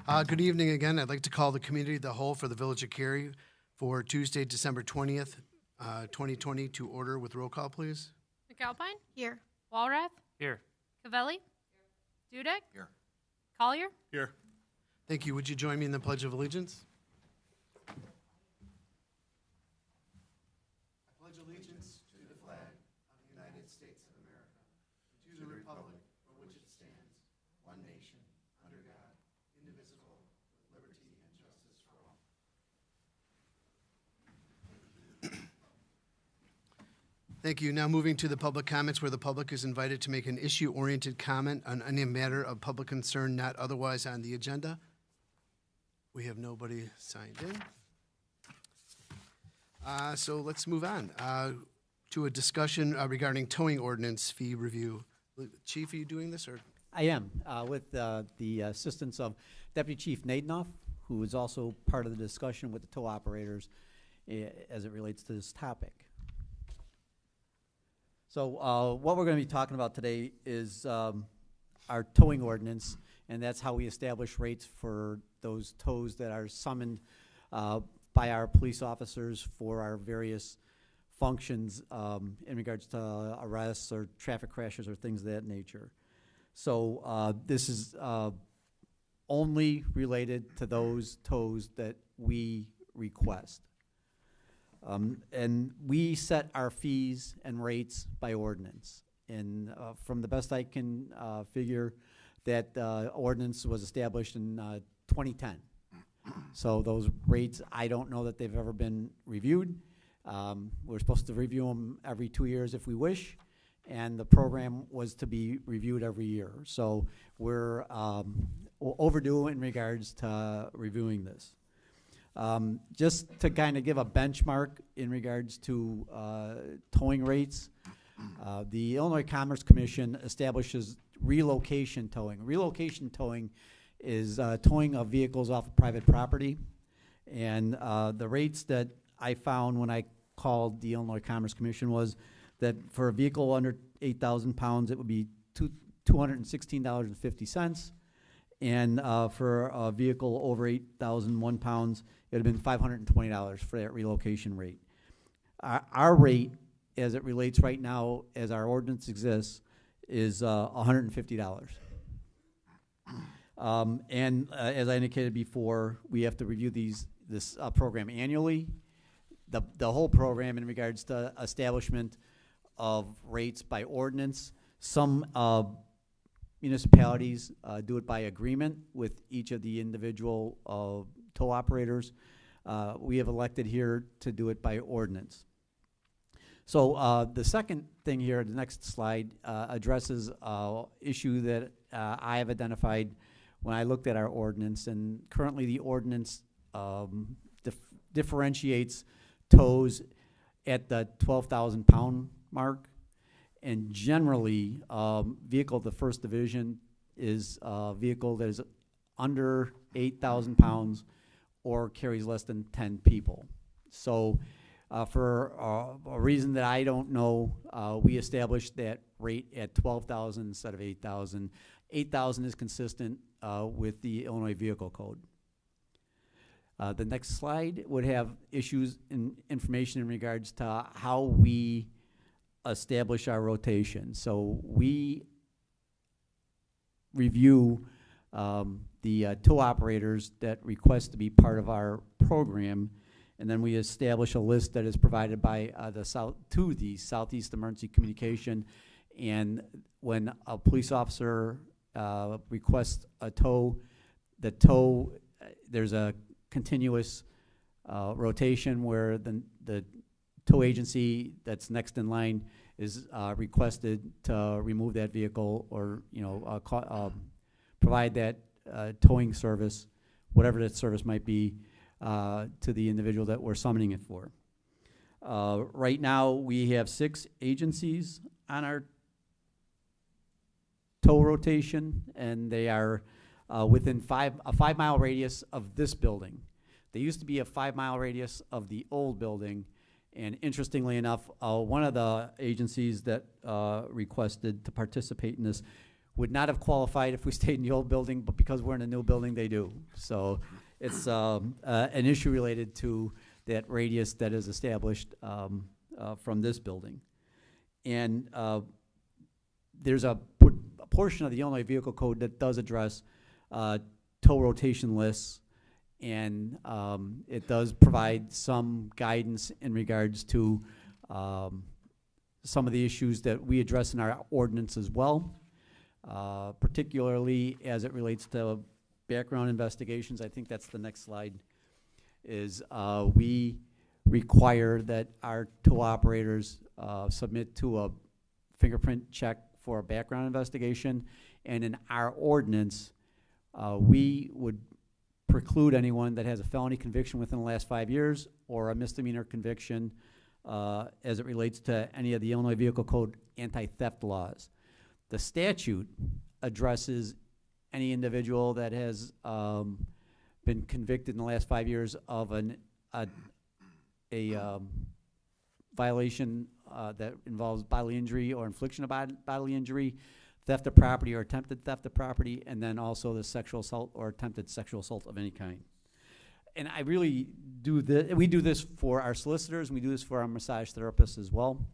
Good evening again. I'd like to call the committee of the whole for the Village of Cary for Tuesday, December 20th, 2020 to order with roll call, please. McAlpine? Here. Walrath? Here. Cavelli? Dudek? Here. Collier? Here. Thank you. Would you join me in the Pledge of Allegiance? I pledge allegiance to the flag of the United States of America, and to the republic for which it stands, one nation, under God, indivisible, with liberty and justice for all. Thank you. Now moving to the public comments, where the public is invited to make an issue-oriented comment on any matter of public concern not otherwise on the agenda. We have nobody signed in. So let's move on to a discussion regarding towing ordinance fee review. Chief, are you doing this, or? I am, with the assistance of Deputy Chief Nadenoff, who is also part of the discussion with the tow operators as it relates to this topic. So what we're going to be talking about today is our towing ordinance, and that's how we establish rates for those tows that are summoned by our police officers for our various functions in regards to arrests or traffic crashes or things of that nature. So this is only related to those tows that we request. And we set our fees and rates by ordinance. And from the best I can figure, that ordinance was established in 2010. So those rates, I don't know that they've ever been reviewed. We're supposed to review them every 2 years if we wish, and the program was to be reviewed every year. So we're overdue in regards to reviewing this. Just to kind of give a benchmark in regards to towing rates, the Illinois Commerce Commission establishes relocation towing. Relocation towing is towing of vehicles off of private property, and the rates that I found when I called the Illinois Commerce Commission was that for a vehicle under 8,000 pounds, it would be $216.50. And for a vehicle over 8,001 pounds, it would have been $520 for that relocation rate. Our rate, as it relates right now, as our ordinance exists, is $150. And as I indicated before, we have to review this program annually. The whole program in regards to establishment of rates by ordinance. Some municipalities do it by agreement with each of the individual tow operators. We have elected here to do it by ordinance. So the second thing here, the next slide, addresses an issue that I have identified when I looked at our ordinance. And currently the ordinance differentiates tows at the 12,000 pound mark. And generally, vehicle of the first division is a vehicle that is under 8,000 pounds or carries less than 10 people. So for a reason that I don't know, we established that rate at 12,000 instead of 8,000. 8,000 is consistent with the Illinois Vehicle Code. The next slide would have issues and information in regards to how we establish our rotation. So we review the tow operators that request to be part of our program, and then we establish a list that is provided by the Southeast Emergency Communication. And when a police officer requests a tow, there's a continuous rotation where the tow agency that's next in line is requested to remove that vehicle or provide that towing service, whatever that service might be, to the individual that we're summoning it for. Right now we have 6 agencies on our tow rotation, and they are within a 5 mile radius of this building. There used to be a 5 mile radius of the old building. And interestingly enough, one of the agencies that requested to participate in this would not have qualified if we stayed in the old building, but because we're in a new building, they do. So it's an issue related to that radius that is established from this building. And there's a portion of the Illinois Vehicle Code that does address tow rotation lists, and it does provide some guidance in regards to some of the issues that we address in our ordinance as well, particularly as it relates to background investigations. I think that's the next slide, is we require that our tow operators submit to a fingerprint check for a background investigation, and in our ordinance, we would preclude anyone that has a felony conviction within the last 5 years or a misdemeanor conviction as it relates to any of the Illinois Vehicle Code anti-theft laws. The statute addresses any individual that has been convicted in the last 5 years of a violation that involves bodily injury or infliction of bodily injury, theft of property or attempted theft of property, and then also the sexual assault or attempted sexual assault of any kind. And I really do this, we do this for our solicitors, and we do this for our massage therapists as well.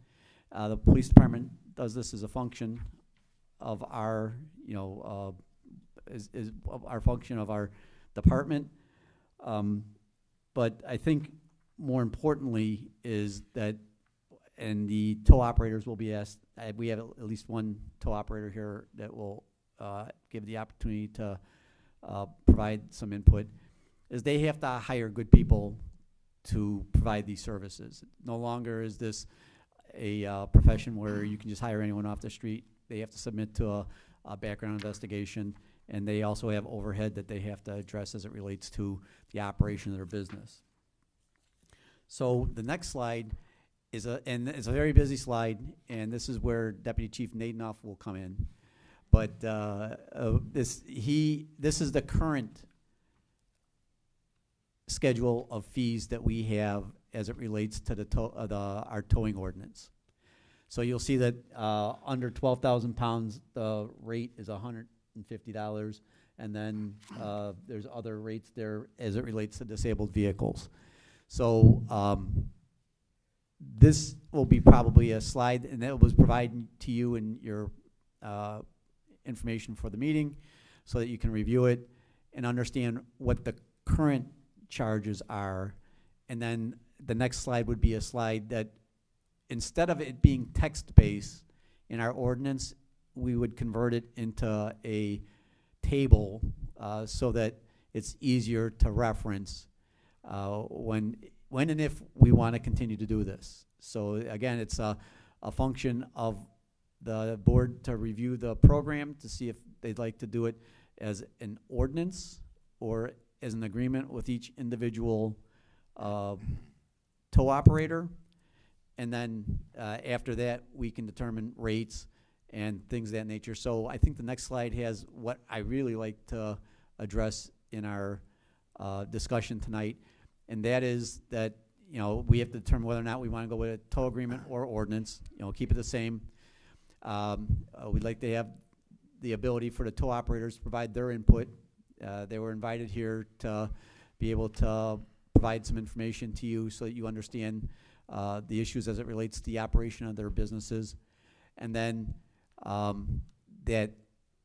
The police department does this as a function of our, is our function of our department. But I think more importantly is that, and the tow operators will be asked, we have at least one tow operator here that will give the opportunity to provide some input, is they have to hire good people to provide these services. No longer is this a profession where you can just hire anyone off the street. They have to submit to a background investigation, and they also have overhead that they have to address as it relates to the operation of their business. So the next slide is it's a very busy slide, and this is where Deputy Chief Nadenoff will come in. But this is the current schedule of fees that we have as it relates to our towing ordinance. So you'll see that under 12,000 pounds, the rate is $150, and then there's other rates there as it relates to disabled vehicles. So this will be probably a slide, and that was provided to you in your information for the meeting so that you can review it and understand what the current charges are. And then the next slide would be a slide that, instead of it being text-based in our ordinance, we would convert it into a table so that it's easier to reference when and if we want to continue to do this. So again, it's a function of the board to review the program to see if they'd like to do it as an ordinance or as an agreement with each individual tow operator. And then after that, we can determine rates and things of that nature. So I think the next slide has what I really like to address in our discussion tonight, and that is that we have to determine whether or not we want to go with a tow agreement or ordinance. Keep it the same. We'd like to have the ability for the tow operators to provide their input. They were invited here to be able to provide some information to you so that you understand the issues as it relates to the operation of their businesses. And then that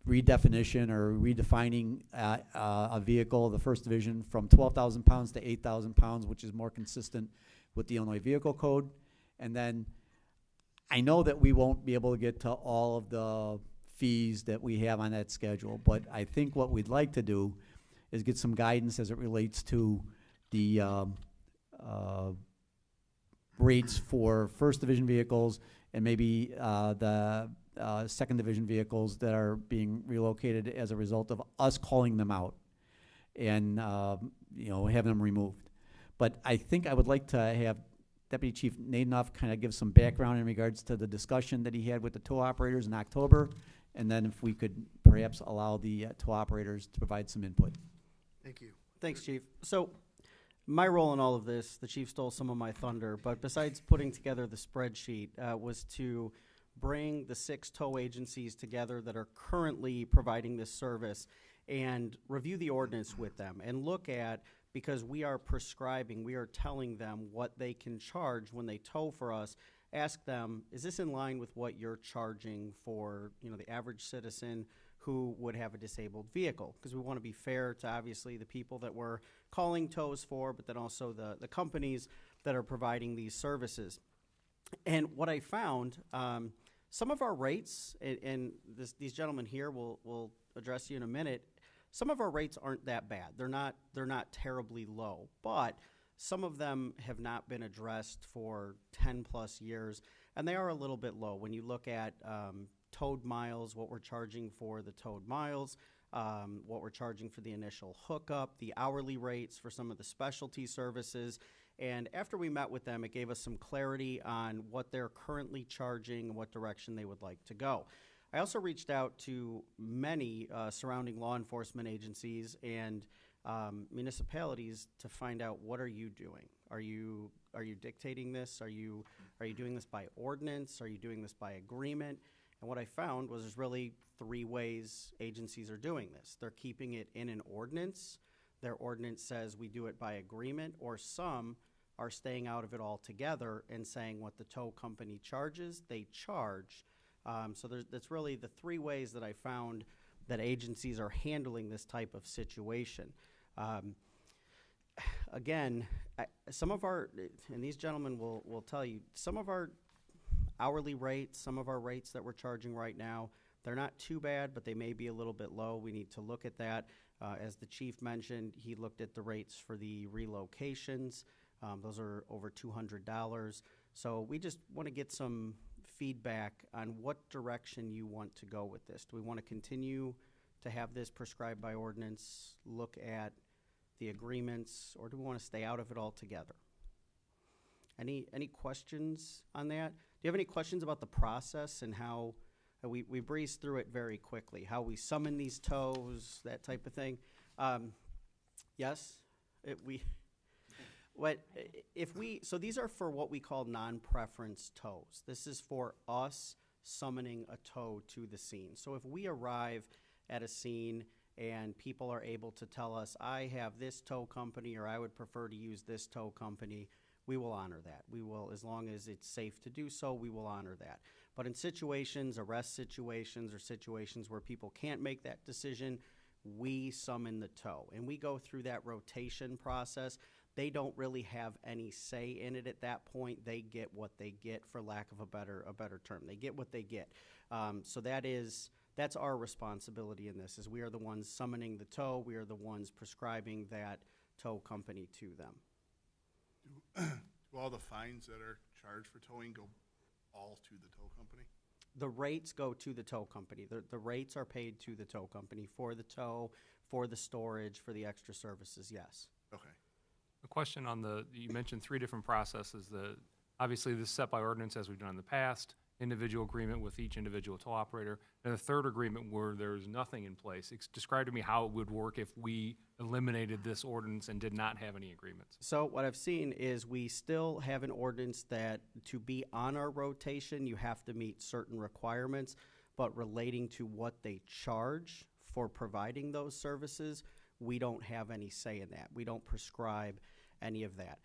redefinition or redefining a vehicle, the first division, from 12,000 pounds to 8,000 pounds, which is more consistent with the Illinois Vehicle Code. And then I know that we won't be able to get to all of the fees that we have on that schedule, but I think what we'd like to do is get some guidance as it relates to the rates for first division vehicles and maybe the second division vehicles that are being relocated as a result of us calling them out and having them removed. But I think I would like to have Deputy Chief Nadenoff kind of give some background in regards to the discussion that he had with the tow operators in October, and then if we could perhaps allow the tow operators to provide some input. Thank you. Thanks, Chief. So my role in all of this, the Chief stole some of my thunder, but besides putting together the spreadsheet, was to bring the 6 tow agencies together that are currently providing this service and review the ordinance with them and look at, because we are prescribing, we are telling them what they can charge when they tow for us. Ask them, is this in line with what you're charging for, the average citizen who would have a disabled vehicle? Because we want to be fair to obviously the people that we're calling tows for, but then also the companies that are providing these services. And what I found, some of our rates, and these gentlemen here will address you in a minute, some of our rates aren't that bad. They're not terribly low, but some of them have not been addressed for 10 plus years, and they are a little bit low. When you look at towed miles, what we're charging for the towed miles, what we're charging for the initial hookup, the hourly rates for some of the specialty services. And after we met with them, it gave us some clarity on what they're currently charging and what direction they would like to go. I also reached out to many surrounding law enforcement agencies and municipalities to find out, what are you doing? Are you dictating this? Are you doing this by ordinance? Are you doing this by agreement? And what I found was there's really 3 ways agencies are doing this. They're keeping it in an ordinance. Their ordinance says we do it by agreement, or some are staying out of it altogether and saying what the tow company charges, they charge. So that's really the 3 ways that I found that agencies are handling this type of situation. Again, some of our, and these gentlemen will tell you, some of our hourly rates, some of our rates that we're charging right now, they're not too bad, but they may be a little bit low. We need to look at that. As the chief mentioned, he looked at the rates for the relocations. Those are over $200. So we just want to get some feedback on what direction you want to go with this. Do we want to continue to have this prescribed by ordinance, look at the agreements, or do we want to stay out of it altogether? Any questions on that? Do you have any questions about the process and how we breezed through it very quickly, how we summon these tows, that type of thing? Yes? So these are for what we call non-preference tows. This is for us summoning a tow to the scene. So if we arrive at a scene and people are able to tell us, I have this tow company, or I would prefer to use this tow company, we will honor that. We will, as long as it's safe to do so, we will honor that. But in situations, arrest situations, or situations where people can't make that decision, we summon the tow. And we go through that rotation process. They don't really have any say in it at that point. They get what they get, for lack of a better term. They get what they get. So that's our responsibility in this, is we are the ones summoning the tow. We are the ones prescribing that tow company to them. Do all the fines that are charged for towing go all to the tow company? The rates go to the tow company. The rates are paid to the tow company for the tow, for the storage, for the extra services, yes. Okay. A question on you mentioned 3 different processes. Obviously, this is set by ordinance, as we've done in the past, individual agreement with each individual tow operator, and a third agreement where there's nothing in place. Describe to me how it would work if we eliminated this ordinance and did not have any agreements. So what I've seen is we still have an ordinance that to be on our rotation, you have to meet certain requirements, but relating to what they charge for providing those services, we don't have any say in that. We don't prescribe any of that.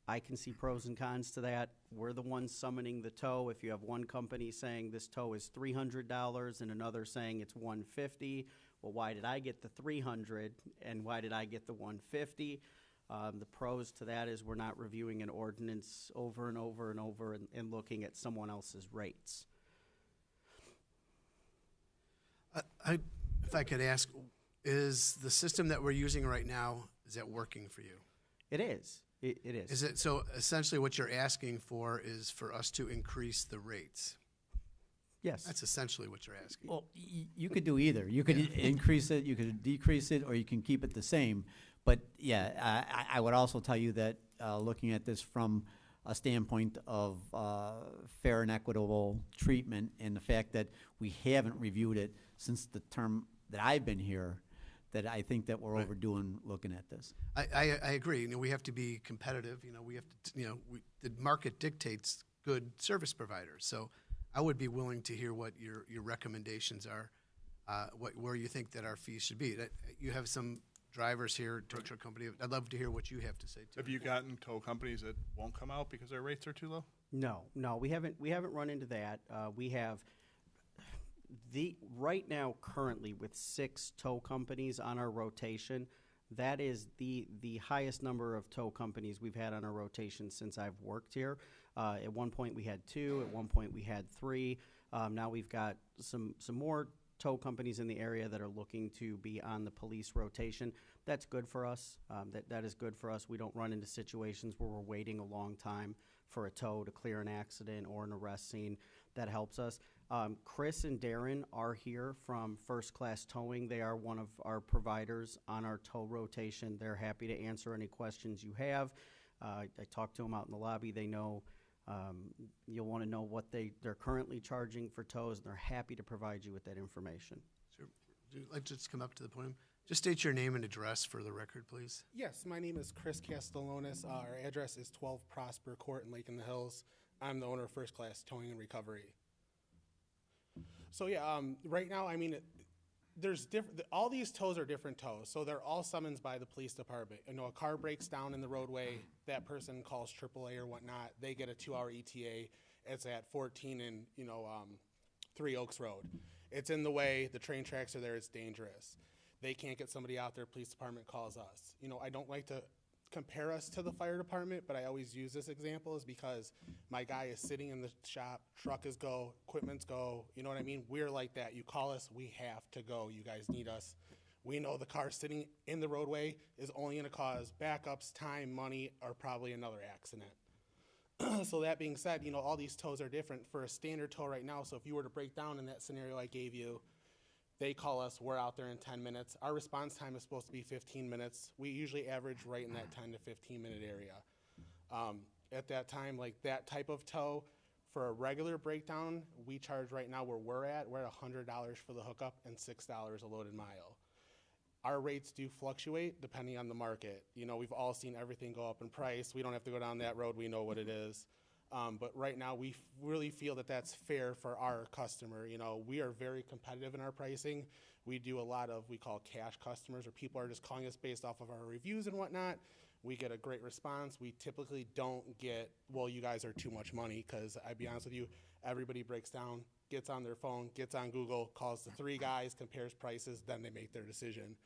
I can see pros and cons to that. We're the ones summoning the tow. If you have one company saying this tow is $300 and another saying it's $150, well, why did I get the $300 and why did I get the $150? The pros to that is we're not reviewing an ordinance over and over and over and looking at someone else's rates. If I could ask, is the system that we're using right now, is that working for you? It is. It is. Is it, so essentially what you're asking for is for us to increase the rates? Yes. That's essentially what you're asking. Well, you could do either. You could increase it, you could decrease it, or you can keep it the same. But yeah, I would also tell you that looking at this from a standpoint of fair and equitable treatment, and the fact that we haven't reviewed it since the term that I've been here, that I think that we're overdoing looking at this. I agree. We have to be competitive. We have to. The market dictates good service providers. So I would be willing to hear what your recommendations are, where you think that our fees should be. You have some drivers here, tow truck company. I'd love to hear what you have to say too. Have you gotten tow companies that won't come out because their rates are too low? No, we haven't run into that. We have right now currently with 6 tow companies on our rotation. That is the highest number of tow companies we've had on our rotation since I've worked here. At one point we had 2. At one point we had 3. Now we've got some more tow companies in the area that are looking to be on the police rotation. That's good for us. That is good for us. We don't run into situations where we're waiting a long time for a tow to clear an accident or an arrest scene. That helps us. Chris and Darren are here from First Class Towing. They are one of our providers on our tow rotation. They're happy to answer any questions you have. I talked to them out in the lobby. They know you'll want to know what they're currently charging for tows, and they're happy to provide you with that information. Sir, would you like to just come up to the podium? Just state your name and address for the record, please. Yes, my name is Chris Castellanos. Our address is 12 Prosper Court in Lake in the Hills. I'm the owner of First Class Towing and Recovery. So yeah, right now, I mean, there's all these tows are different tows, so they're all summoned by the police department. You know, a car breaks down in the roadway, that person calls AAA or whatnot, they get a 2-hour ETA. It's at 14 and 3 Oaks Road. It's in the way, the train tracks are there, it's dangerous. They can't get somebody out there, police department calls us. You know, I don't like to compare us to the fire department, but I always use this example is because my guy is sitting in the shop, truck is go, equipment's go, you know what I mean? We're like that. You call us, we have to go. You guys need us. We know the car sitting in the roadway is only gonna cause backups, time, money, or probably another accident. So that being said, you know, all these tows are different. For a standard tow right now, so if you were to break down in that scenario I gave you, they call us, we're out there in 10 minutes. Our response time is supposed to be 15 minutes. We usually average right in that 10 to 15 minute area. At that time, like that type of tow, for a regular breakdown, we charge right now where we're at $100 for the hookup and $6 a loaded mile. Our rates do fluctuate depending on the market. You know, we've all seen everything go up in price. We don't have to go down that road, we know what it is. But right now, we really feel that that's fair for our customer. You know, we are very competitive in our pricing. We do a lot of, we call cash customers, or people are just calling us based off of our reviews and whatnot. We get a great response. We typically don't get, well, you guys are too much money, because I'd be honest with you, everybody breaks down, gets on their phone, gets on Google, calls the 3 guys, compares prices, then they make their decision.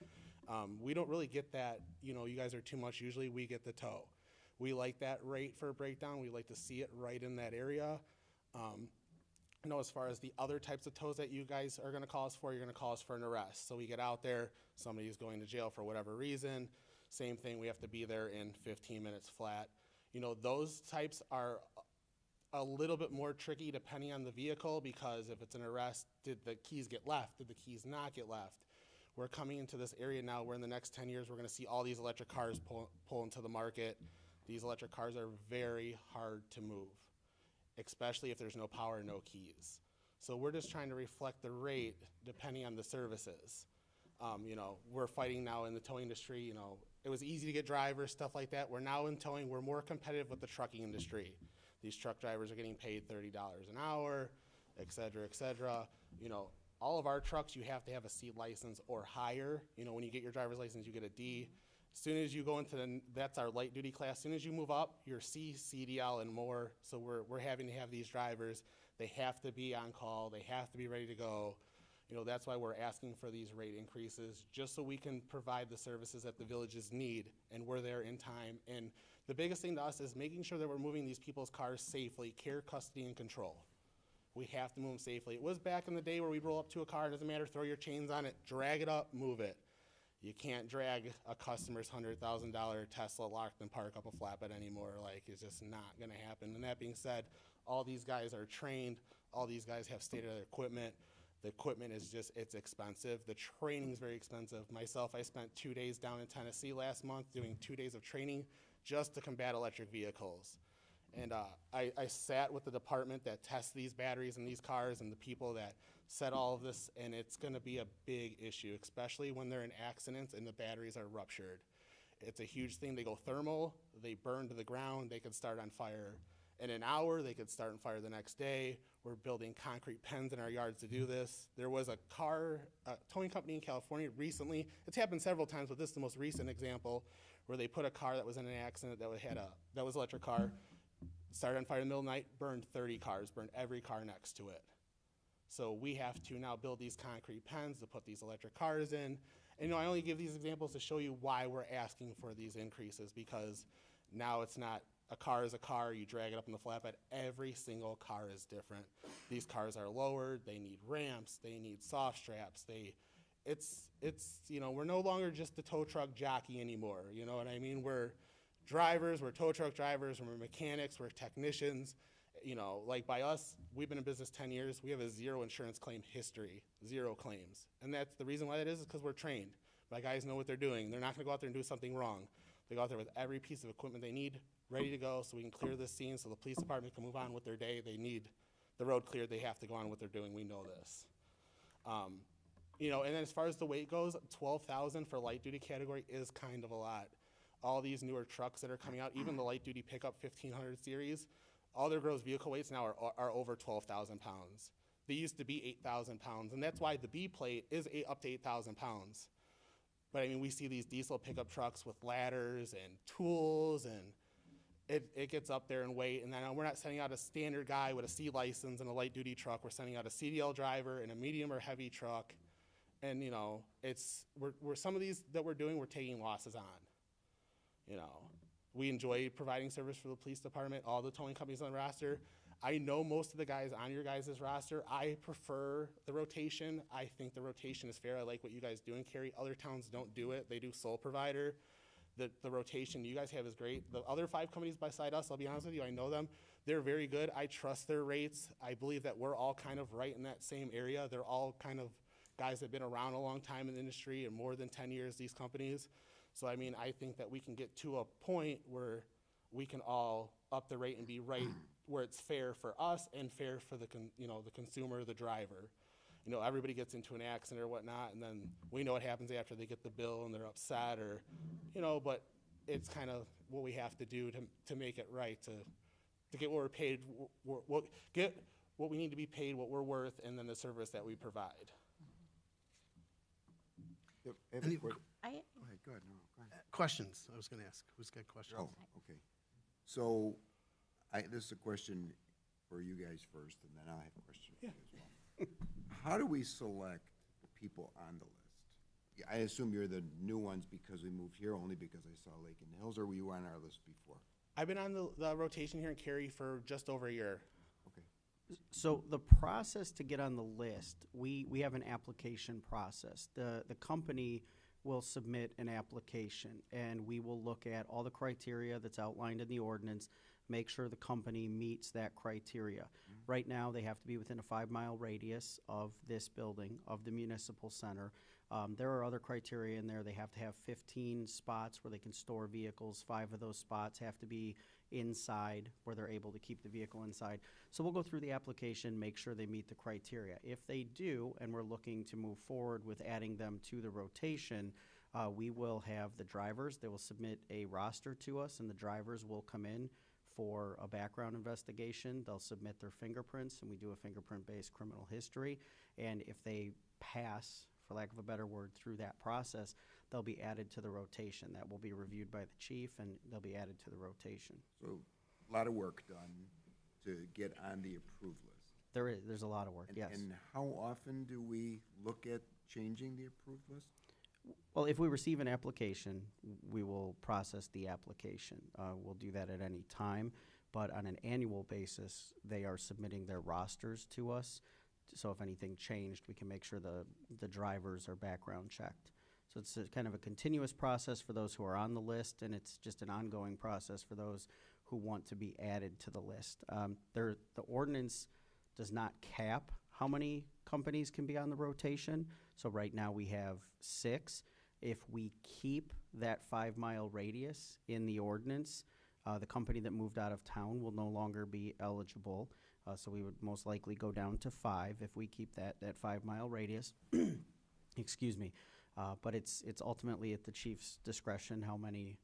We don't really get that, you know, you guys are too much. Usually we get the tow. We like that rate for a breakdown. We like to see it right in that area. You know, as far as the other types of tows that you guys are gonna call us for, you're gonna call us for an arrest. So we get out there, somebody is going to jail for whatever reason. Same thing, we have to be there in 15 minutes flat. You know, those types are a little bit more tricky depending on the vehicle, because if it's an arrest, did the keys get left? Did the keys not get left? We're coming into this area now where in the next 10 years, we're gonna see all these electric cars pull into the market. These electric cars are very hard to move, especially if there's no power, no keys. So we're just trying to reflect the rate depending on the services. You know, we're fighting now in the towing industry. You know, it was easy to get drivers, stuff like that. We're now in towing, we're more competitive with the trucking industry. These truck drivers are getting paid $30 an hour, et cetera, et cetera. You know, all of our trucks, you have to have a C license or higher. You know, when you get your driver's license, you get a D. As soon as you go into that's our light duty class. As soon as you move up, you're C, CDL, and more. So we're having to have these drivers. They have to be on call. They have to be ready to go. You know, that's why we're asking for these rate increases, just so we can provide the services that the villages need, and we're there in time. And the biggest thing to us is making sure that we're moving these people's cars safely, care, custody, and control. We have to move them safely. It was back in the day where we'd roll up to a car, it doesn't matter, throw your chains on it, drag it up, move it. You can't drag a customer's $100,000 Tesla locked and park up a flatbed anymore. Like, it's just not gonna happen. And that being said, all these guys are trained, all these guys have state-of-the-art equipment. The equipment is just, it's expensive. The training's very expensive. Myself, I spent 2 days down in Tennessee last month doing 2 days of training just to combat electric vehicles. And I sat with the department that tests these batteries in these cars and the people that set all of this, and it's gonna be a big issue, especially when they're in accidents and the batteries are ruptured. It's a huge thing. They go thermal, they burn to the ground, they can start on fire. in an hour. They could start and fire the next day. We're building concrete pens in our yards to do this. There was a towing company in California recently. It's happened several times, but this is the most recent example where they put a car that was in an accident that was electric car, started on fire in the middle of the night, burned 30 cars, burned every car next to it. So we have to now build these concrete pens to put these electric cars in. And I only give these examples to show you why we're asking for these increases, because now it's not a car is a car, you drag it up in the flatbed. Every single car is different. These cars are lowered, they need ramps, they need soft straps, we're no longer just a tow truck jockey anymore, you know what I mean? We're drivers, we're tow truck drivers, we're mechanics, we're technicians. Like by us, we've been in business 10 years, we have a zero insurance claim history, 0 claims. And that's the reason why that is because we're trained. My guys know what they're doing. They're not gonna go out there and do something wrong. They go out there with every piece of equipment they need, ready to go, so we can clear this scene so the police department can move on with their day. They need the road cleared, they have to go on with what they're doing, we know this. And then as far as the weight goes, 12,000 for light duty category is kind of a lot. All these newer trucks that are coming out, even the light duty pickup 1500 series, all their gross vehicle weights now are over 12,000 pounds. They used to be 8,000 pounds, and that's why the B plate is up to 8,000 pounds. But I mean, we see these diesel pickup trucks with ladders and tools, and it gets up there in weight. And then we're not sending out a standard guy with a C license and a light duty truck. We're sending out a CDL driver in a medium or heavy truck. And we're some of these that we're doing, we're taking losses on. We enjoy providing service for the police department, all the towing companies on the roster. I know most of the guys on your guys' roster. I prefer the rotation. I think the rotation is fair. I like what you guys do in Cary. Other towns don't do it. They do sole provider. The rotation you guys have is great. The other 5 companies beside us, I'll be honest with you, I know them. They're very good. I trust their rates. I believe that we're all kind of right in that same area. They're all kind of guys that have been around a long time in the industry and more than 10 years, these companies. So, I think that we can get to a point where we can all up the rate and be right where it's fair for us and fair for the consumer, the driver. Everybody gets into an accident or whatnot, and then we know what happens after they get the bill and they're upset but it's kind of what we have to do to make it right, to get what we're paid, get what we need to be paid, what we're worth, and then the service that we provide. Any- Go ahead, go ahead. Questions, I was gonna ask. Who's got questions? Oh, okay. So, this is a question for you guys first, and then I'll have a question for you as well. How do we select the people on the list? Yeah, I assume you're the new ones because we moved here, only because I saw Lake in the Hills, or were you on our list before? I've been on the rotation here in Cary for just over a year. Okay. So the process to get on the list, we have an application process. The company will submit an application, and we will look at all the criteria that's outlined in the ordinance, make sure the company meets that criteria. Right now, they have to be within a 5-mile radius of this building, of the municipal center. There are other criteria in there. They have to have 15 spots where they can store vehicles. 5 of those spots have to be inside, where they're able to keep the vehicle inside. So we'll go through the application, make sure they meet the criteria. If they do, and we're looking to move forward with adding them to the rotation, we will have the drivers. They will submit a roster to us, and the drivers will come in for a background investigation. They'll submit their fingerprints, and we do a fingerprint-based criminal history. And if they pass, for lack of a better word, through that process, they'll be added to the rotation. That will be reviewed by the chief, and they'll be added to the rotation. So, a lot of work done to get on the approved list. There's a lot of work, yes. And how often do we look at changing the approved list? Well, if we receive an application, we will process the application. We'll do that at any time, but on an annual basis, they are submitting their rosters to us. So if anything changed, we can make sure the drivers are background checked. So it's kind of a continuous process for those who are on the list, and it's just an ongoing process for those who want to be added to the list. The ordinance does not cap how many companies can be on the rotation. So right now we have 6. If we keep that 5-mile radius in the ordinance, the company that moved out of town will no longer be eligible. So we would most likely go down to 5 if we keep that 5-mile radius. Excuse me. But it's ultimately at the chief's discretion how many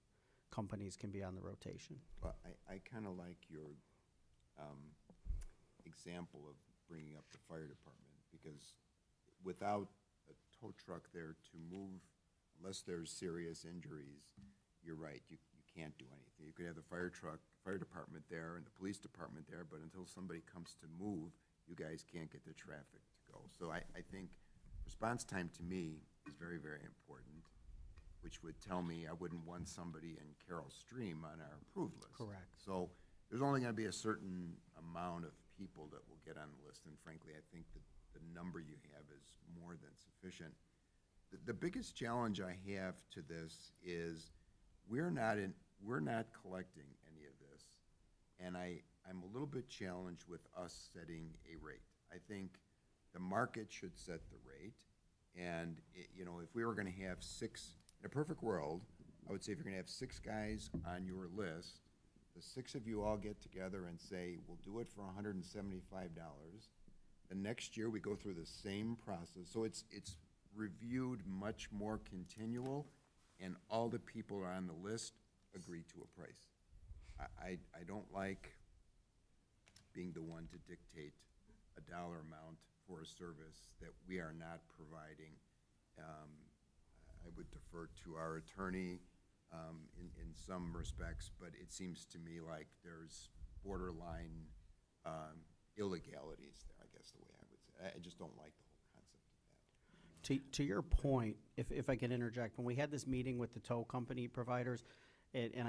companies can be on the rotation. Well, I kind of like your example of bringing up the fire department, because without a tow truck there to move, unless there's serious injuries, you're right, you can't do anything. You could have the fire department there and the police department there, but until somebody comes to move, you guys can't get the traffic to go. So I think response time to me is very, very important, which would tell me I wouldn't want somebody in Carroll Stream on our approved list. Correct. So there's only gonna be a certain amount of people that will get on the list, and frankly, I think that the number you have is more than sufficient. The biggest challenge I have to this is we're not collecting any of this, and I'm a little bit challenged with us setting a rate. I think the market should set the rate, and if we were gonna have six, in a perfect world, I would say if you're gonna have 6 guys on your list, the 6 of you all get together and say, we'll do it for $175. The next year, we go through the same process, so it's reviewed much more continual, and all the people are on the list agree to a price. I don't like being the one to dictate a dollar amount for a service that we are not providing. I would defer to our attorney in some respects, but it seems to me like there's borderline illegalities there, I guess the way I would say. I just don't like the whole concept of that. To your point, if I can interject, when we had this meeting with the tow company providers, and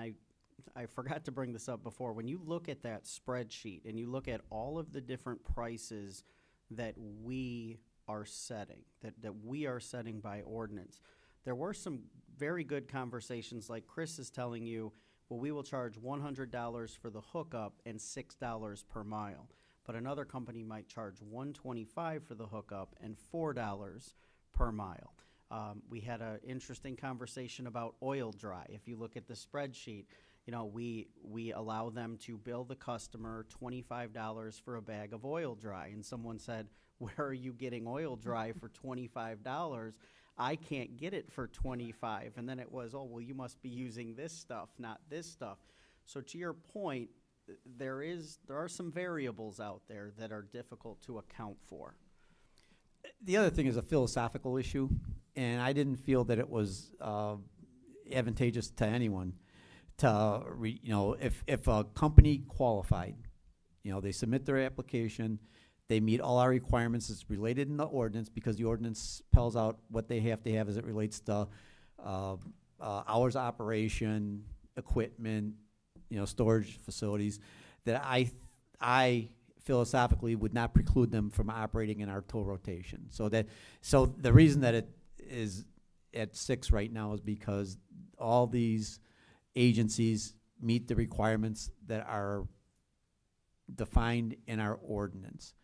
I forgot to bring this up before, when you look at that spreadsheet and you look at all of the different prices that we are setting, that we are setting by ordinance, there were some very good conversations like Chris is telling you, well, we will charge $100 for the hookup and $6 per mile. But another company might charge $125 for the hookup and $4 per mile. We had an interesting conversation about oil dry. If you look at the spreadsheet, we allow them to bill the customer $25 for a bag of oil dry. And someone said, where are you getting oil dry for $25? I can't get it for $25. And then it was, oh, well, you must be using this stuff, not this stuff. So to your point, there are some variables out there that are difficult to account for. The other thing is a philosophical issue, and I didn't feel that it was advantageous to anyone to, if a company qualified, they submit their application, they meet all our requirements. It's related in the ordinance because the ordinance spells out what they have to have as it relates to hours of operation, equipment, storage facilities, that I philosophically would not preclude them from operating in our tow rotation. So the reason that it is at 6 right now is because all these agencies meet the requirements that are defined in our ordinance.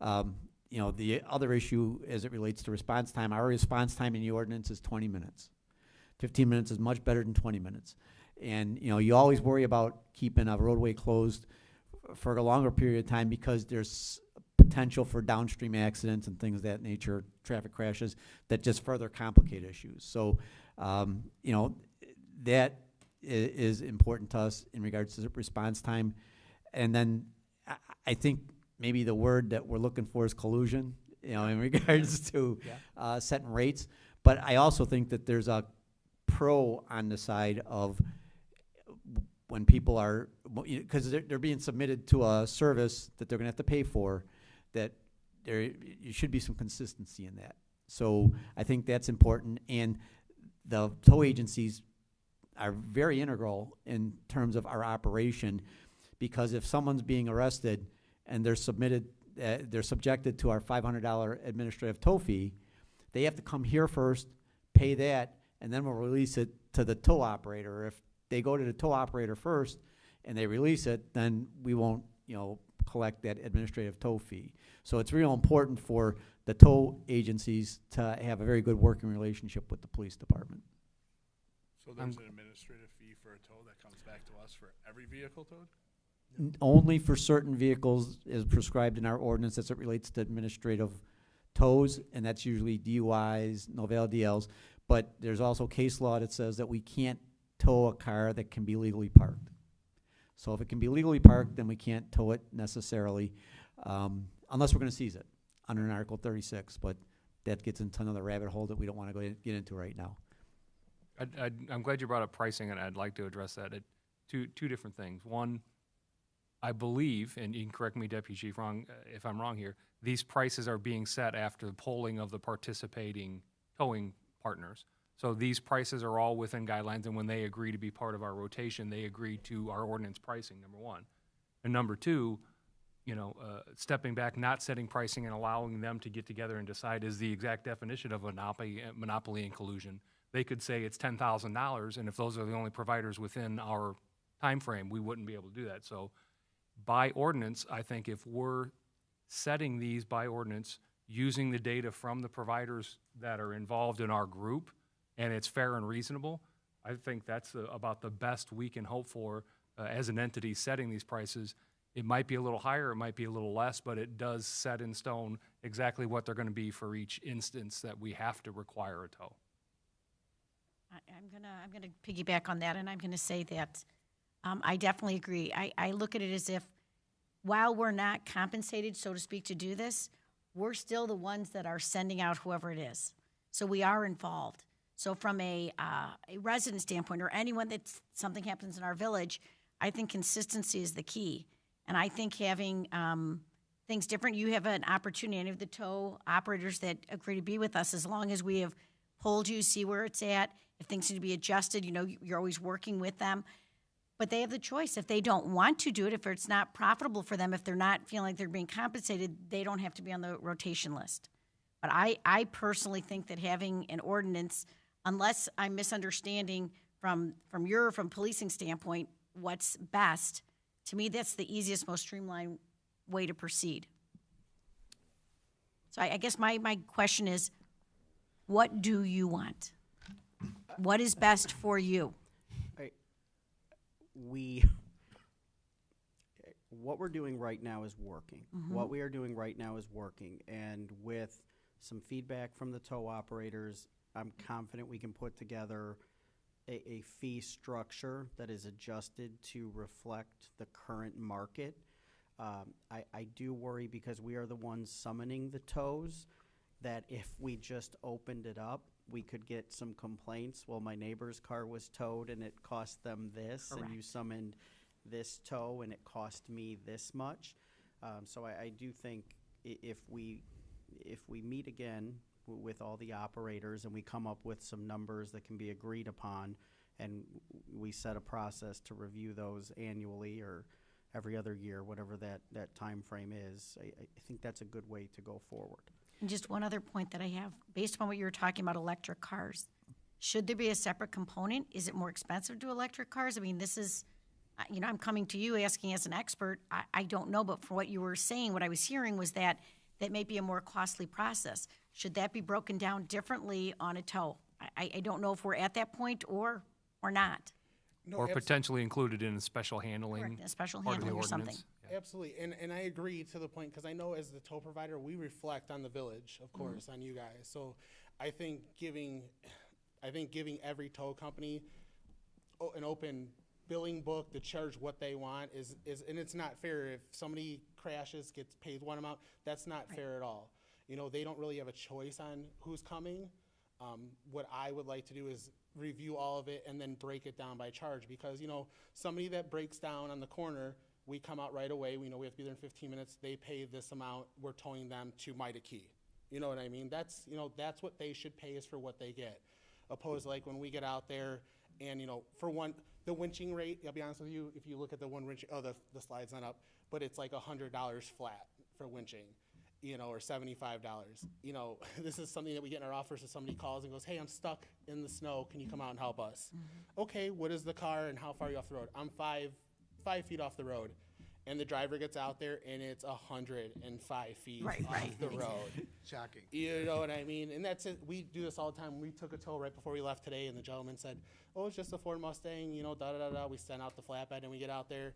The other issue as it relates to response time, our response time in the ordinance is 20 minutes. 15 minutes is much better than 20 minutes. And, you always worry about keeping a roadway closed for a longer period of time because there's potential for downstream accidents and things of that nature, traffic crashes, that just further complicate issues. So, that is important to us in regards to response time. And then I think maybe the word that we're looking for is collusion, in regards to setting rates. But I also think that there's a pro on the side of when people are, because they're being submitted to a service that they're going to have to pay for, that there should be some consistency in that. So I think that's important. And the tow agencies are very integral in terms of our operation, because if someone's being arrested and they're subjected to our $500 administrative tow fee, they have to come here first, pay that, and then we'll release it to the tow operator. If they go to the tow operator first and they release it, then we won't, collect that administrative tow fee. So it's real important for the tow agencies to have a very good working relationship with the police department. So there's an administrative fee for a tow that comes back to us for every vehicle towed? Only for certain vehicles is prescribed in our ordinance as it relates to administrative tows, and that's usually DUIs, no VLDLs. But there's also case law that says that we can't tow a car that can be legally parked. So if it can be legally parked, then we can't tow it necessarily, unless we're gonna seize it under an Article 36, but that gets into another rabbit hole that we don't wanna get into right now. I'm glad you brought up pricing, and I'd like to address that. Two different things. One, I believe, and you can correct me, Deputy Chief, if I'm wrong here, these prices are being set after the polling of the participating towing partners. So these prices are all within guidelines, and when they agree to be part of our rotation, they agree to our ordinance pricing, number one. And number two, stepping back, not setting pricing and allowing them to get together and decide is the exact definition of monopoly and collusion. They could say it's $10,000, and if those are the only providers within our time frame, we wouldn't be able to do that. So by ordinance, I think if we're setting these by ordinance, using the data from the providers that are involved in our group, and it's fair and reasonable, I think that's about the best we can hope for as an entity setting these prices. It might be a little higher, it might be a little less, but it does set in stone exactly what they're going to be for each instance that we have to require a tow. I'm gonna piggyback on that, and I'm gonna say that I definitely agree. I look at it as if while we're not compensated, so to speak, to do this, we're still the ones that are sending out whoever it is. So we are involved. So from a resident standpoint, or anyone that something happens in our village, I think consistency is the key. And I think having things different, you have an opportunity, any of the tow operators that agree to be with us, as long as we have polled you, see where it's at. If things need to be adjusted, you're always working with them. But they have the choice. If they don't want to do it, if it's not profitable for them, if they're not feeling like they're being compensated, they don't have to be on the rotation list. But I personally think that having an ordinance, unless I'm misunderstanding from policing standpoint what's best, to me that's the easiest, most streamlined way to proceed. So I guess my question is, what do you want? What is best for you? What we're doing right now is working. What we are doing right now is working. And with some feedback from the tow operators, I'm confident we can put together a fee structure that is adjusted to reflect the current market. I do worry, because we are the ones summoning the tows, that if we just opened it up, we could get some complaints. Well, my neighbor's car was towed and it cost them this, and you summoned this tow and it cost me this much. So I do think if we meet again with all the operators and we come up with some numbers that can be agreed upon, and we set a process to review those annually or every other year, whatever that time frame is, I think that's a good way to go forward. And just one other point that I have, based upon what you were talking about electric cars, should there be a separate component? Is it more expensive to electric cars? I mean, this is, I'm coming to you asking as an expert. I don't know, but for what you were saying, what I was hearing was that may be a more costly process. Should that be broken down differently on a tow? I don't know if we're at that point or not. No, Or potentially included in a special handling. Correct, a special part of the handling or something. ordinance. Yeah. Absolutely, and I agree to the point, because I know as the tow provider, we reflect on the village, of course, on you guys. So I think giving every tow company an open billing book to charge what they want is and it's not fair. If somebody crashes, gets paid one amount, that's not fair at all. They don't really have a choice on who's coming. What I would like to do is review all of it and then break it down by charge, because somebody that breaks down on the corner, we come out right away. We know we have to be there in 15 minutes. They pay this amount. We're towing them to Mitre Key. You know what I mean? That's what they should pay, is for what they get. Opposed to like when we get out there and, for one, the winching rate, I'll be honest with you, if you look at the one winching, the slide's not up, but it's like $100 flat for winching, or $75. This is something that we get in our office if somebody calls and goes, hey, I'm stuck in the snow. Can you come out and help us? Okay, what is the car and how far are you off the road? I'm 5 feet off the road. And the driver gets out there and it's 105 feet off the road. Shocking. You know what I mean? And that's it. We do this all the time. We took a tow right before we left today, and the gentleman said, oh, it's just a Ford Mustang, da-da-da-da. We sent out the flatbed and we get out there.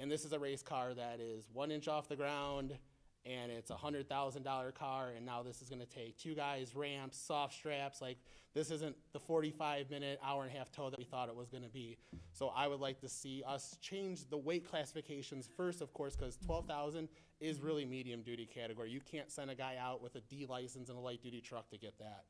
And this is a race car that is 1 inch off the ground, and it's $100,000 car, and now this is gonna take 2 guys, ramps, soft straps, like, this isn't the 45-minute, hour-and-a-half tow that we thought it was gonna be. So I would like to see us change the weight classifications first, of course, because 12,000 is really medium-duty category. You can't send a guy out with a D license and a light-duty truck to get that.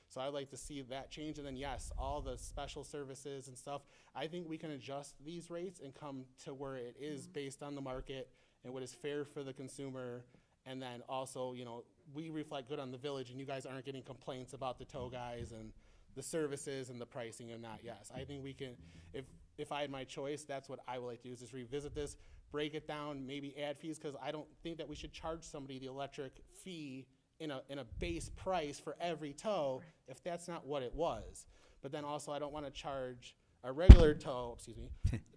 So I'd like to see that change, and then yes, all the special services and stuff, I think we can adjust these rates and come to where it is based on the market and what is fair for the consumer. And then also, you know, we reflect good on the village, and you guys aren't getting complaints about the tow guys and the services and the pricing and that. Yes, I think we can, if I had my choice, that's what I would like to do, is just revisit this, break it down, maybe add fees, because I don't think that we should charge somebody the electric fee in a base price for every tow if that's not what it was. But then also, I don't want to charge a regular tow,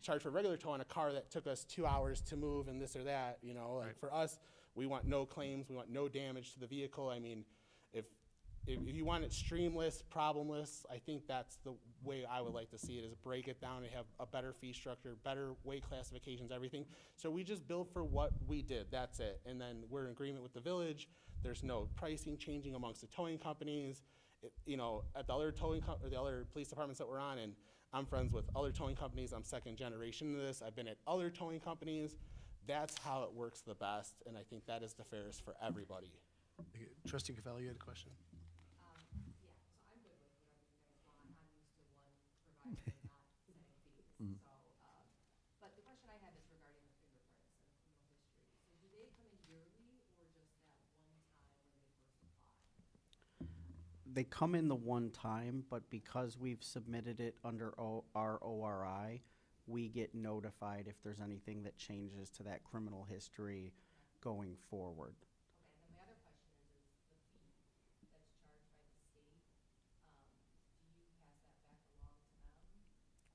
charge for a regular tow on a car that took us 2 hours to move and this or that, you know, like for us, we want no claims, we want no damage to the vehicle. I mean, if you want it streamless, problemless, I think that's the way I would like to see it, is break it down and have a better fee structure, better weight classifications, everything. So we just bill for what we did, that's it. And then we're in agreement with the village. There's no pricing changing amongst the towing companies. You know, at the other or the other police departments that we're on, and I'm friends with other towing companies. I'm second generation of this. I've been at other towing companies. That's how it works the best, and I think that is the fairest for everybody. Trustee Cavalli, you had a question? But the question I have is regarding the fingerprints and the criminal history. So do they come in yearly or just that one time when they first apply? They come in the one time, but because we've submitted it under our ORI, we get notified if there's anything that changes to that criminal history going forward. Okay, and then my other question is the fee that's charged by the state. Do you pass that back along to them?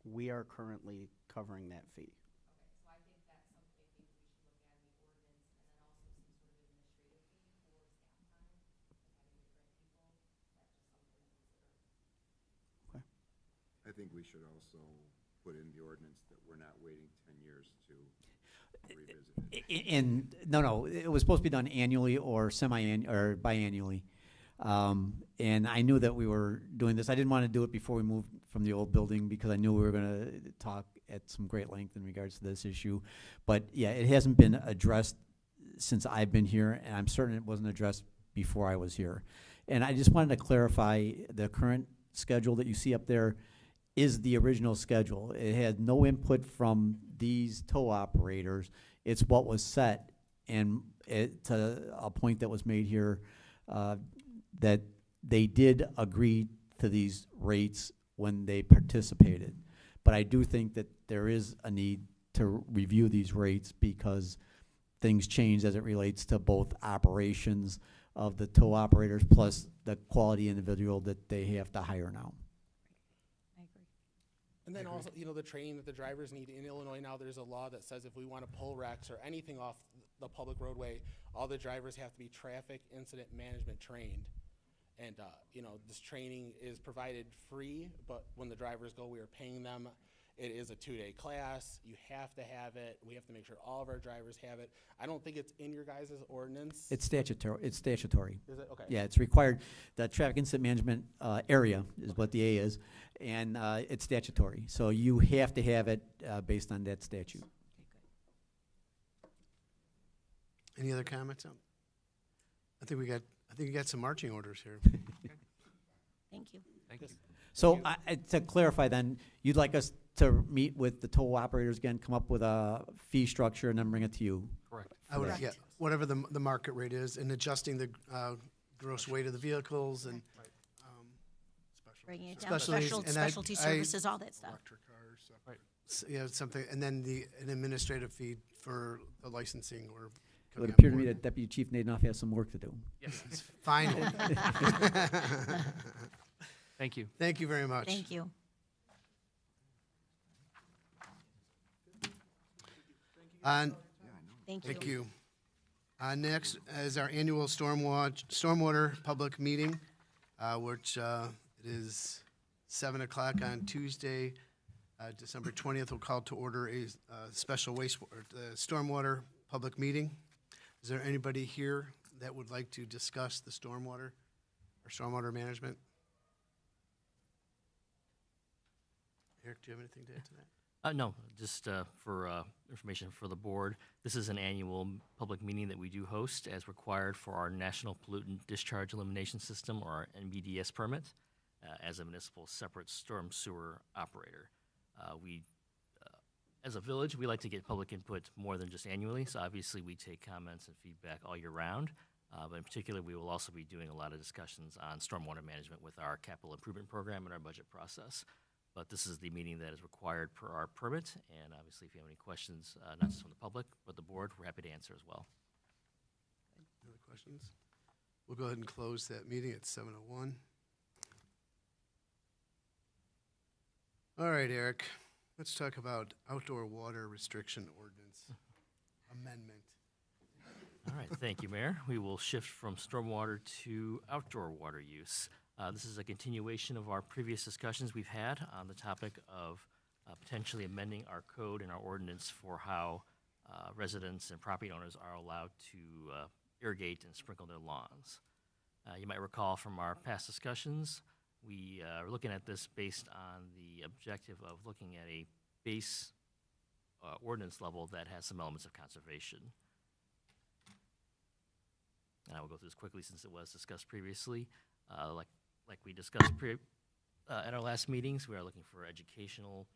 We are currently covering that fee. Okay, so I think that's something maybe we should look at in the ordinance, and then also some sort of administrative fee for staff time, like having different people. That's just something to consider. I think we should also put in the ordinance that we're not waiting 10 years to revisit it. And, no, it was supposed to be done annually or or biannually. And I knew that we were doing this. I didn't want to do it before we moved from the old building because I knew we were going to talk at some great length in regards to this issue. But yeah, it hasn't been addressed since I've been here, and I'm certain it wasn't addressed before I was here. And I just wanted to clarify, the current schedule that you see up there is the original schedule. It had no input from these tow operators. It's what was set, and to a point that was made here, that they did agree to these rates when they participated. But I do think that there is a need to review these rates because things change as it relates to both operations of the tow operators plus the quality individual that they have to hire now. I agree. And then also, you know, the training that the drivers need. In Illinois now, there's a law that says if we want to pull wrecks or anything off the public roadway, all the drivers have to be traffic incident management trained. And, you know, this training is provided free, but when the drivers go, we are paying them. It is a 2-day class. You have to have it. We have to make sure all of our drivers have it. I don't think it's in your guys' ordinance. It's statutory. It's statutory. Is it? Okay. Yeah, it's required. The traffic incident management area is what the A is, and it's statutory. So you have to have it based on that statute. Any other comments? I think we got some marching orders here. Thank you. Thank you. So to clarify then, you'd like us to meet with the toll operators again, come up with a fee structure, and then bring it to you? Correct. I would, Correct. yeah, whatever the market rate is, and adjusting the gross weight of the vehicles and Bringing it down, Specialties, and specialty I- services, all that stuff. Electric cars, so. yeah, something, and then an administrative fee for the licensing or It coming would on appear to me board. that Deputy Chief Nadenoff has some work to do. Yes. It's fine. Thank you. Thank you very much. Thank you. And Thank you. thank you. Next is our annual stormwater public meeting, which it is 7 o'clock on Tuesday, December 20th. We'll call to order a special stormwater public meeting. Is there anybody here that would like to discuss the stormwater or stormwater management? Eric, do you have anything to add to that? No, just for information for the board, this is an annual public meeting that we do host as required for our National Pollutant Discharge Elimination System, or our NBDS permit, as a municipal separate storm sewer operator. As a village, we like to get public input more than just annually, so obviously we take comments and feedback all year round. But in particular, we will also be doing a lot of discussions on stormwater management with our capital improvement program and our budget process. But this is the meeting that is required per our permit, and obviously if you have any questions, not just from the public, but the board, we're happy to answer as well. Any other questions? We'll go ahead and close that meeting at 7:01. All right, Eric, let's talk about outdoor water restriction ordinance amendment. All right, thank you, Mayor. We will shift from stormwater to outdoor water use. This is a continuation of our previous discussions we've had on the topic of potentially amending our code and our ordinance for how residents and property owners are allowed to irrigate and sprinkle their lawns. You might recall from our past discussions, we are looking at this based on the objective of looking at a base ordinance level that has some elements of conservation. And I will go through this quickly since it was discussed previously. Like we discussed at our last meetings, we are looking for educational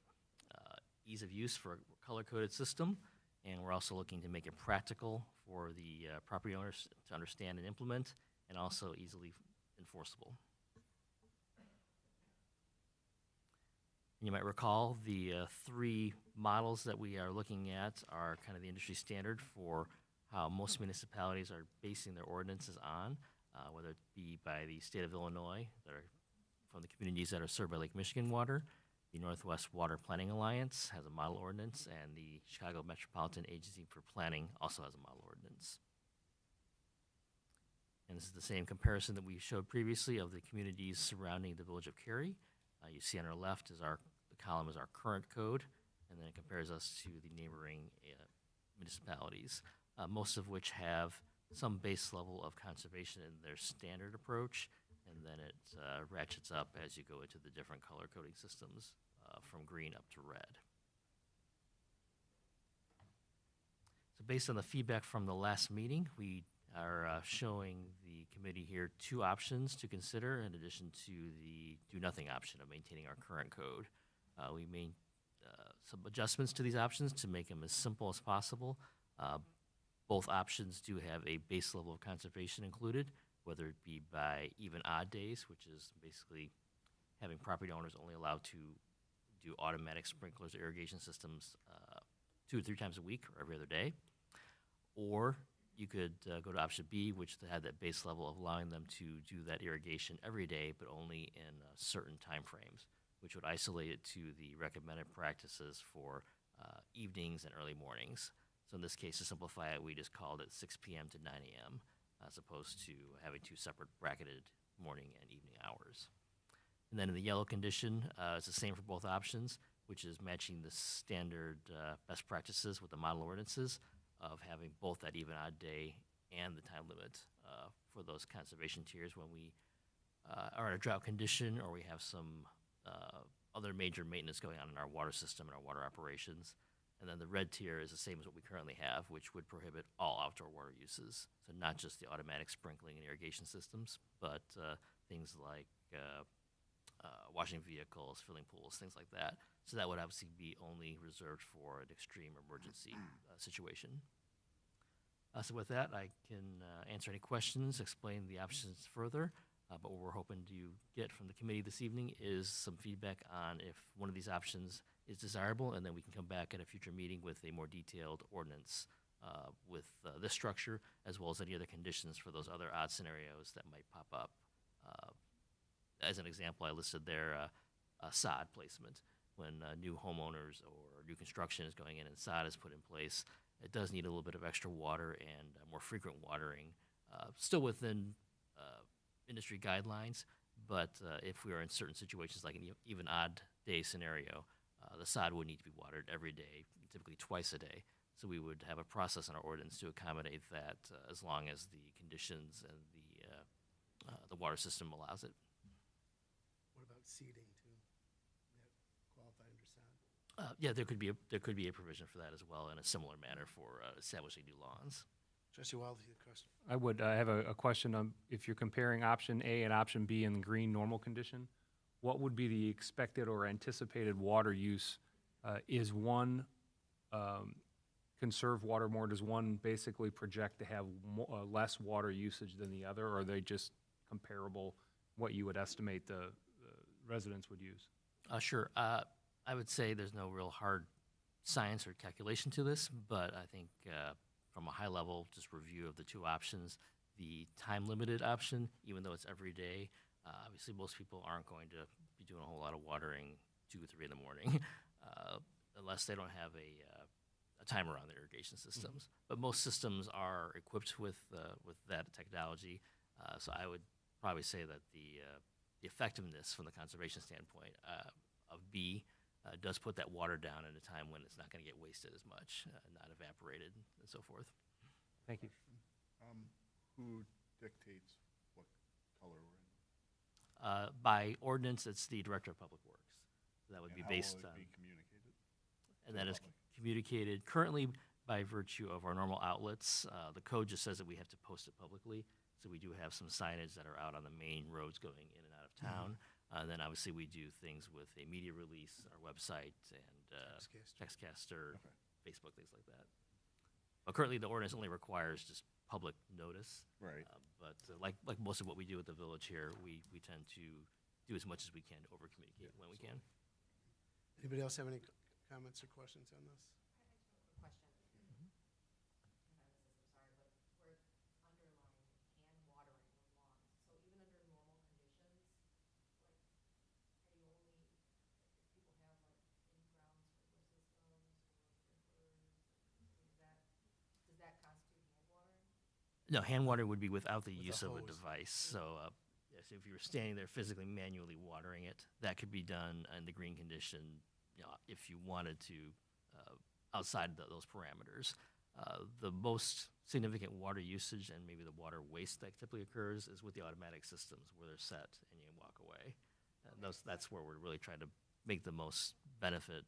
ease of use for a color-coded system, and we're also looking to make it practical for the property owners to understand and implement, and also easily enforceable. And you might recall the three models that we are looking at are kind of the industry standard for how most municipalities are basing their ordinances on, whether it be by the state of Illinois, that are from the communities that are served by Lake Michigan water. The Northwest Water Planning Alliance has a model ordinance, and the Chicago Metropolitan Agency for Planning also has a model ordinance. And this is the same comparison that we showed previously of the communities surrounding the village of Cary. You see on our left is the column is our current code, and then it compares us to the neighboring municipalities, most of which have some base level of conservation in their standard approach, and then it ratchets up as you go into the different color coding systems from green up to red. So based on the feedback from the last meeting, we are showing the committee here two options to consider in addition to the do-nothing option of maintaining our current code. We made some adjustments to these options to make them as simple as possible. Both options do have a base level of conservation included, whether it be by even odd days, which is basically having property owners only allowed to do automatic sprinklers or irrigation systems 2 or 3 times a week or every other day. Or you could go to option B, which had that base level of allowing them to do that irrigation every day, but only in certain time frames, which would isolate it to the recommended practices for evenings and early mornings. So in this case, to simplify it, we just called it 6 p.m. to 9 a.m. as opposed to having two separate bracketed morning and evening hours. And then in the yellow condition, it's the same for both options, which is matching the standard best practices with the model ordinances of having both that even odd day and the time limit for those conservation tiers when we are in a drought condition or we have some other major maintenance going on in our water system and our water operations. And then the red tier is the same as what we currently have, which would prohibit all outdoor water uses. So not just the automatic sprinkling and irrigation systems, but things like washing vehicles, filling pools, things like that. So that would obviously be only reserved for an extreme emergency situation. So with that, I can answer any questions, explain the options further. But what we're hoping to get from the committee this evening is some feedback on if one of these options is desirable, and then we can come back at a future meeting with a more detailed ordinance with this structure, as well as any other conditions for those other odd scenarios that might pop up. As an example, I listed there sod placement. When new homeowners or new construction is going in and sod is put in place, it does need a little bit of extra water and more frequent watering, still within industry guidelines, but if we are in certain situations like an even odd day scenario, the sod would need to be watered every day, typically twice a day, So we would have a process in our ordinance to accommodate that as long as the conditions and the water system allows it. What about seeding too? That qualify under sod? Yeah, there could be a provision for that as well in a similar manner for establishing new lawns. Trustee Wild, you have a question? I would have a question on if you're comparing option A and option B in the green normal condition, what would be the expected or anticipated water use? Is one conserve water more? Does one basically project to have less water usage than the other, or are they just comparable, what you would estimate the residents would use? Sure. I would say there's no real hard science or calculation to this, but I think from a high level, just review of the two options, the time-limited option, even though it's every day, obviously most people aren't going to be doing a whole lot of watering 2 or 3 in the morning unless they don't have a timer on their irrigation systems. But most systems are equipped with that technology, so I would probably say that the effectiveness from the conservation standpoint of B does put that water down at a time when it's not going to get wasted as much, not evaporated, and so forth. Thank you. Who dictates what color we're in? By ordinance, it's the Director of Public Works. So that would And be how based will on, it be communicated? and to that the is public? communicated currently by virtue of our normal outlets. The code just says that we have to post it publicly. So we do have some signage that are out on the main roads going in and out of town. And then obviously we do things with a media release, our website, and Textcaster, Facebook, things like that. But currently the ordinance only requires just public notice. Right. But like most of what we do at the village here, we tend to do as much as we can to over-communicate when we can. Anybody else have any comments or questions on this? Question. If I missed this, I'm sorry, but where it's underlined hand watering of lawns. So even under normal conditions, like, are you only, if people have like in-ground sprinkler systems or sprinklers, does that constitute hand watering? No, hand watering would be without the With a use of a hose. device. So, yes, if you were standing there physically manually watering it, that could be done in the green condition, if you wanted to, outside those parameters. The most significant water usage and maybe the water waste that typically occurs is with the automatic systems where they're set and you can walk away. That's where we're really trying to make the most benefit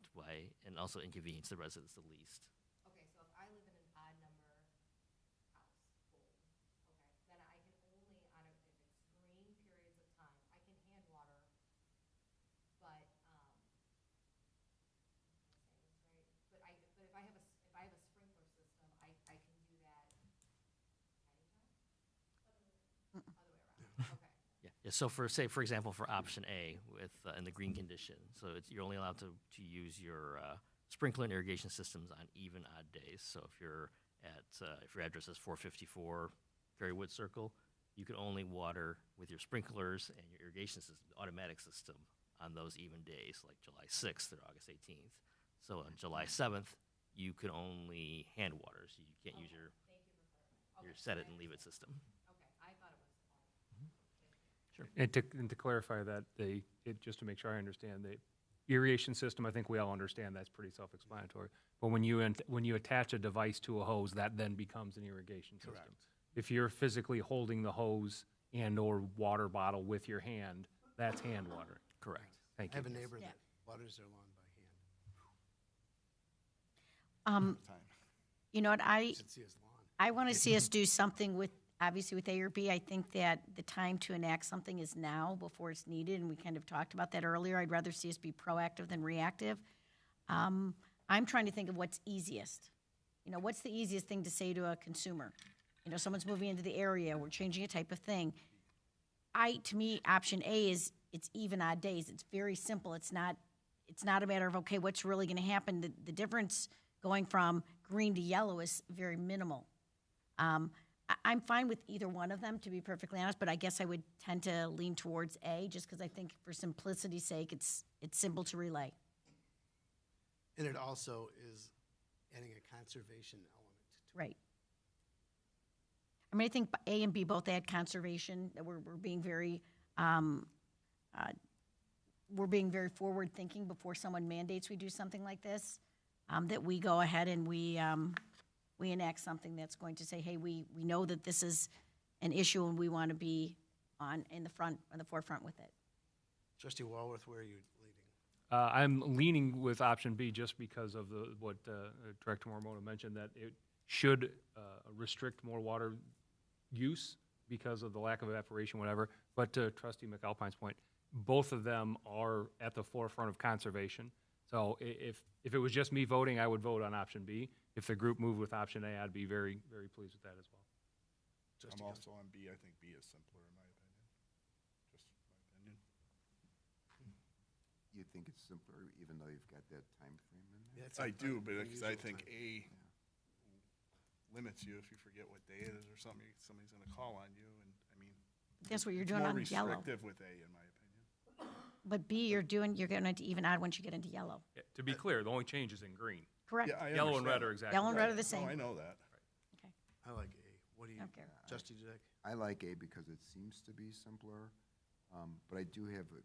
and also inconvenience the residents the least. Okay, so if I live in an odd number household, okay, then I can only, if it's green periods of time, I can hand water, but, am I saying this right? But if I have a sprinkler system, I can do that anytime? Other way around, okay. Yeah. So for example, for option A with in the green condition, so you're only allowed to use your sprinkler and irrigation systems on even odd days. So if you're if your address is 454 Fairywood Circle, you can only water with your sprinklers and your irrigation system, automatic system, on those even days, like July 6th or August 18th. So on July 7th, you can only hand water, so you can't use your set it and leave it system. Okay, I thought it was all. And to clarify that, just to make sure I understand, the irrigation system, I think we all understand that's pretty self-explanatory. But when you attach a device to a hose, that then becomes an irrigation system. Correct. If you're physically holding the hose and/or water bottle with your hand, that's hand watering. Correct. Thank I you. have a neighbor Yeah. that waters their lawn by hand. You know what, You should see his lawn. I want to see us do something with, obviously with A or B. I think that the time to enact something is now before it's needed, and we kind of talked about that earlier. I'd rather see us be proactive than reactive. I'm trying to think of what's easiest. What's the easiest thing to say to a consumer? Someone's moving into the area, we're changing a type of thing. To me, option A is, it's even odd days. It's very simple. It's not a matter of, okay, what's really going to happen? The difference going from green to yellow is very minimal. I'm fine with either one of them, to be perfectly honest, but I guess I would tend to lean towards A, just because I think for simplicity's sake, it's simple to relay. And it also is adding a conservation element to it. Right. I think A and B both add conservation. That we're being very forward-thinking before someone mandates we do something like this. that we go ahead and we enact something that's going to say, hey, we know that this is an issue and we want to be on the forefront with it. Trustee Walworth, where are you leading? I'm leaning with option B just because of what Director Morimoto mentioned, that it should restrict more water use because of the lack of evaporation, whatever. But to Trustee McAlpine's point, both of them are at the forefront of conservation. So if it was just me voting, I would vote on option B. If the group moved with option A, I'd be very, very pleased with that as well. I'm also on B. I think B is simpler in my opinion. Just my opinion. You think it's simpler, even though you've got that time frame in there? Yeah, it's I a do, but because I unusual think time. A limits you if you forget what day it is or something. Somebody's going to call on you, and I mean. That's what you're it's doing more on yellow. restrictive with A, in my opinion. But B, you're getting into even odd once you get into yellow. Yeah, to be clear, the only change is in green. Correct. Yeah, I Yellow and red understand are that. exactly. Yellow and red are the No, same. I know that. Okay. I like A. What do you, Okay. Trustee Dudek? I like A because it seems to be simpler, but I do have a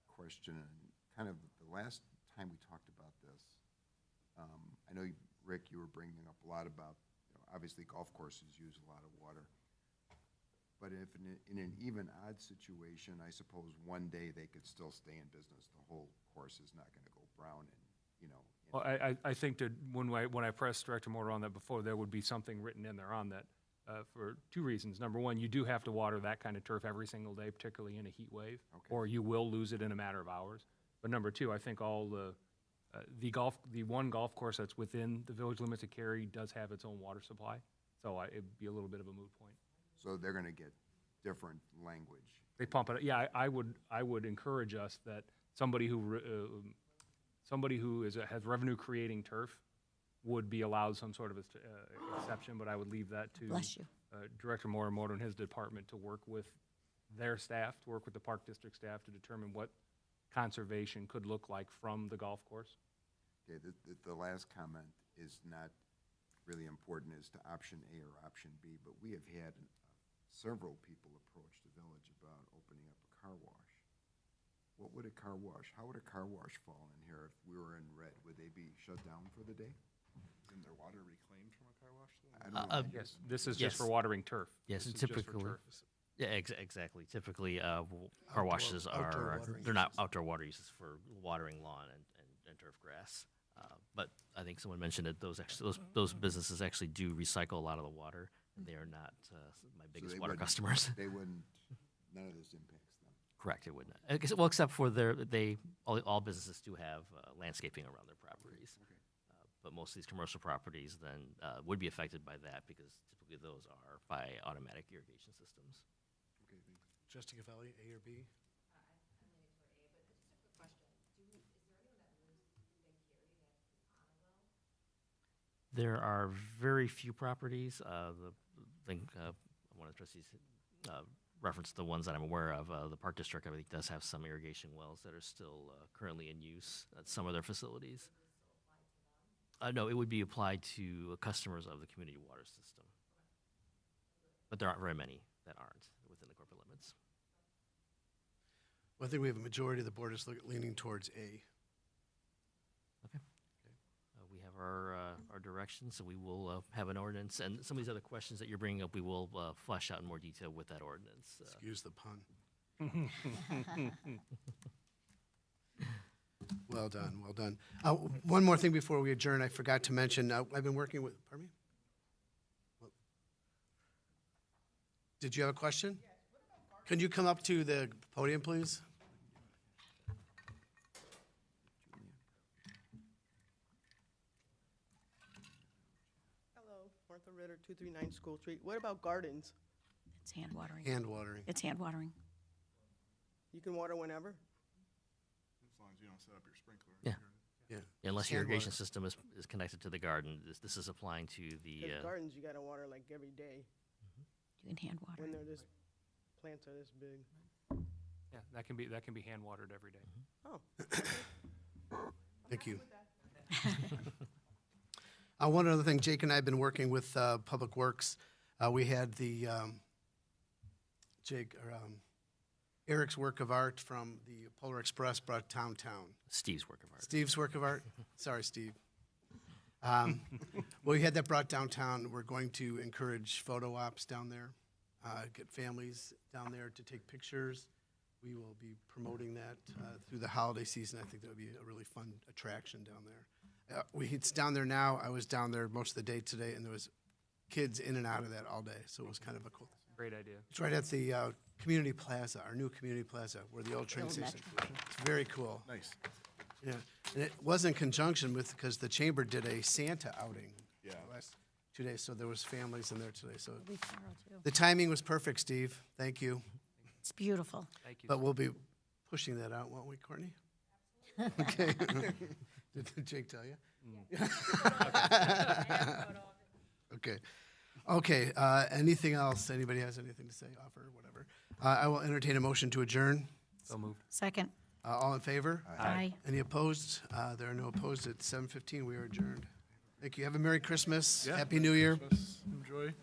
question, and kind of the last time we talked about this, I know, Rick, you were bringing up a lot about, obviously golf courses use a lot of water. But if in an even odd situation, I suppose one day they could still stay in business. The whole course is not gonna go brown and, Well, I think that when I pressed Director Mortar on that before, there would be something written in there on that for two reasons. Number one, you do have to water that kind of turf every single day, particularly in a heat wave, Okay. or you will lose it in a matter of hours. But number two, I think all the one golf course that's within the village limits of Cary does have its own water supply, so it'd be a little bit of a moot point. so they're gonna get different language. They pump it. Yeah, I would encourage us that somebody who has revenue creating turf would be allowed some sort of exception, but I would leave that to Bless you. Director Morimoto and his department to work with their staff, to work with the Park District staff to determine what conservation could look like from the golf course. Okay, the last comment is not really important as to option A or option B, but we have had several people approach the village about opening up a car wash. How would a car wash fall in here if we were in red? Would they be shut down for the day? Isn't there water reclaimed from a car wash? Though? I don't know. Yes, this is Yes. just for watering turf. Yes, This and is just for typically, turf. yeah, exactly. Typically, car washes outdoor are, watering they're not uses. outdoor water uses for watering lawn and turf grass. But I think someone mentioned that those businesses actually do recycle a lot of the water, and they are not my So biggest they water wouldn't- customers. They wouldn't, none of this impacts them. Correct, it would not. Well, except for all businesses do have landscaping around their properties. But most of these commercial properties then would be affected by that because typically those are by automatic irrigation systems. Okay, thanks. Trustee Gaffelli, A or B? There are very few properties. I think one of the trustees referenced the ones that I'm aware of. The Park District, I think, does have some irrigation wells that are still currently in use at some of their facilities. No, it would be applied to customers of the community water system. But there aren't very many that aren't within the corporate limits. Well, I think we have a majority of the board is leaning towards A. Okay. We have our directions, so we will have an ordinance. And some of these other questions that you're bringing up, we will flesh out in more detail with that ordinance. Excuse the pun. Well done, well done. One more thing before we adjourn, I forgot to mention, I've been working with, pardon me? Did you have a question? Can you come up to the podium, please? Hello, Martha Ritter, 239 School Street. What about gardens? It's hand watering. Hand watering. It's hand watering. You can water whenever? As long as you don't set up your sprinkler. Yeah. Yeah. Unless Hand your irrigation water. system is connected to the garden, this is applying to the. Because gardens, you gotta water like every day You can hand water. when they're this, plants are this big. Yeah, that can be hand watered every day. Oh, Thank you. One other thing, Jake and I have been working with Public Works. We had the Eric's work of art from the Polar Express brought downtown. Steve's work of art. Steve's work of art. Sorry, Steve. Well, we had that brought downtown. We're going to encourage photo ops down there, get families down there to take pictures. We will be promoting that through the holiday season. I think that would be a really fun attraction down there. It's down there now. I was down there most of the day today, and there was kids in and out of that all day, so it was kind of a cool. Great idea. It's right at the community plaza, our new community plaza, where the old train station. It's very cool. Nice. Yeah, and it was in conjunction with, because the chamber did a Santa outing. Yeah. The last 2 days, so there was families in there today, so It'll be tomorrow, too. the timing was perfect, Steve. Thank you. It's beautiful. Thank you. But we'll be pushing that out, won't we, Courtney? Okay. Did Jake tell you? Okay. Okay, anything else? Anybody has anything to say, offer, whatever? I will entertain a motion to adjourn. So moved. Second. All in favor? Aye. Any opposed? There are no opposed. At 7:15, we are adjourned. Thank you. Have a Merry Christmas. Yeah. Happy New Year. Christmas. Enjoy.